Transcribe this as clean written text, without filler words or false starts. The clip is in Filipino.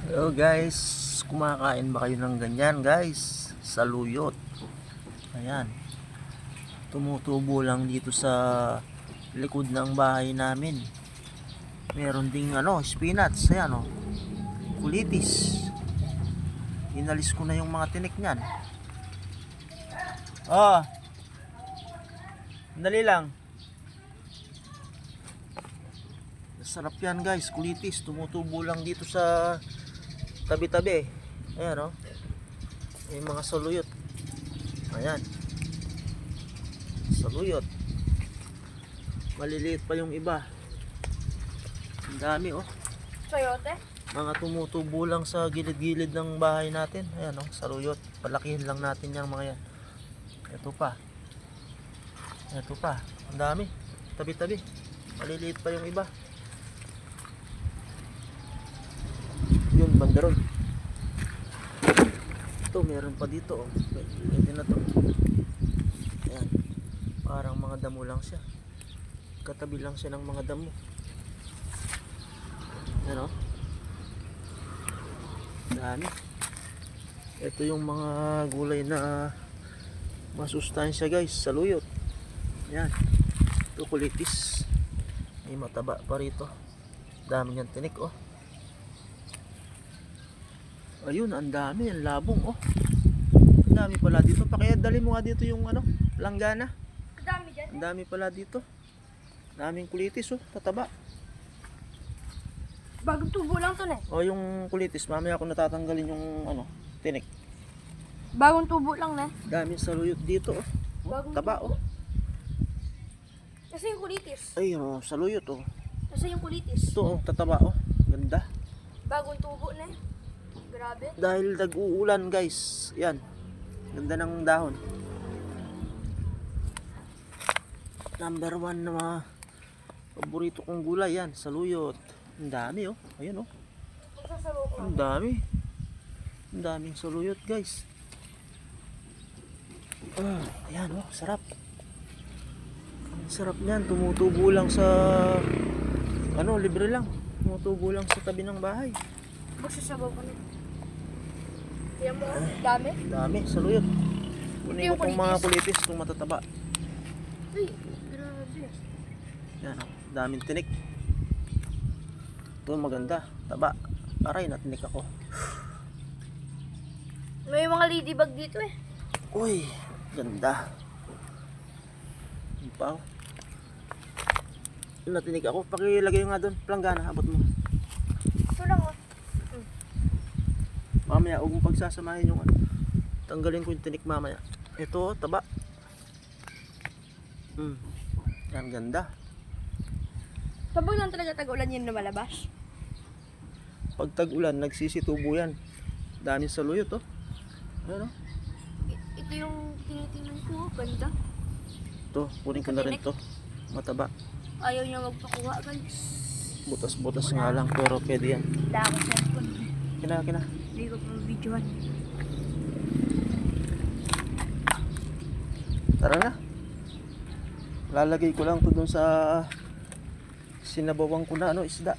Hello guys, kumakain ba kayo ng ganyan guys? Saluyot. Ayan. Tumutubo lang dito sa likod ng bahay namin. Meron ding spinach. Ayan kulitis. Inalis ko na yung mga tinik niyan. Dali lang. Sarap yan guys, kulitis. Tumutubo lang dito sa tabi-tabi. Ayan may mga saluyot. Ayan, saluyot. Maliliit pa yung iba. Ang dami Sayote? mga tumutubo lang sa gilid-gilid ng bahay natin. Ayan saluyot. Palakihin lang natin yung mga yan. Ito pa. Ang dami. Tabi-tabi. Maliliit pa yung iba. Yun, banderol. Ito, meron pa dito pwede na to. Ayan. Parang mga damo lang siya. Katabi lang siya ng mga damo. Ayan dami. Ito yung mga gulay na masustansya guys, saluyot. Ayan. Ito kulitis. May mataba pa rito. Dami niyang tinik Ayun, ang dami, ang labong Ang dami pala dito. Kaya dali mo nga dito yung langgana. Ang dami dyan. Ang dami pala dito. Daming kulitis tataba. Bagong tubo lang to na Yung kulitis, mamaya ako natatanggalin yung tinik. Bagong tubo lang na. Daming saluyot dito Bagong taba tubo. Kasi yung kulitis. Ay, saluyot Kasi yung kulitis. Ito tataba Ganda. Bagong tubo na. Grabe. Dahil nag-uulan guys. Yan. Ganda ng dahon. Number 1 na mga paborito kong gulay yan. Saluyot. Ang dami Ayun Magsasabaw ko. Ang dami. Ang daming saluyot guys. Ayan sarap. Ang sarap niyan. Tumutubo lang sa libre lang. Tumutubo lang sa tabi ng bahay. Magsasabaw ko na. Yan mo, dami. Dami, saluyot. Kunin yung ko itong mga kulitis. kulitis, itong matataba. Ay, grabe. Yan daming tinik. Ito maganda, taba. Aray, natinik ako. May mga ladybug dito Uy, ganda. Yung pa natinik ako, pakilagay nga doon, planggana, abot mo. Ito lang Mamaya, huwag mong pagsasamahin yung tanggalin ko yung tinik mamaya. Ito, taba. Yan, ganda. Sabag lang talaga tag-ulan yan lumalabas. Pag tag-ulan, nagsisitubo yan. Daming saluyot Ayan Ito yung tinitingnan ko, ganda. Ito, kunin ko na rin to. Mataba. Ayaw niya magpakuha guys. Butas-butas nga lang, pero pwede yan. Wala ako cellphone. Kina. Hindi ko pa videohan. Tara na. Lalagay ko lang to dun sa sinabawang ko na isda.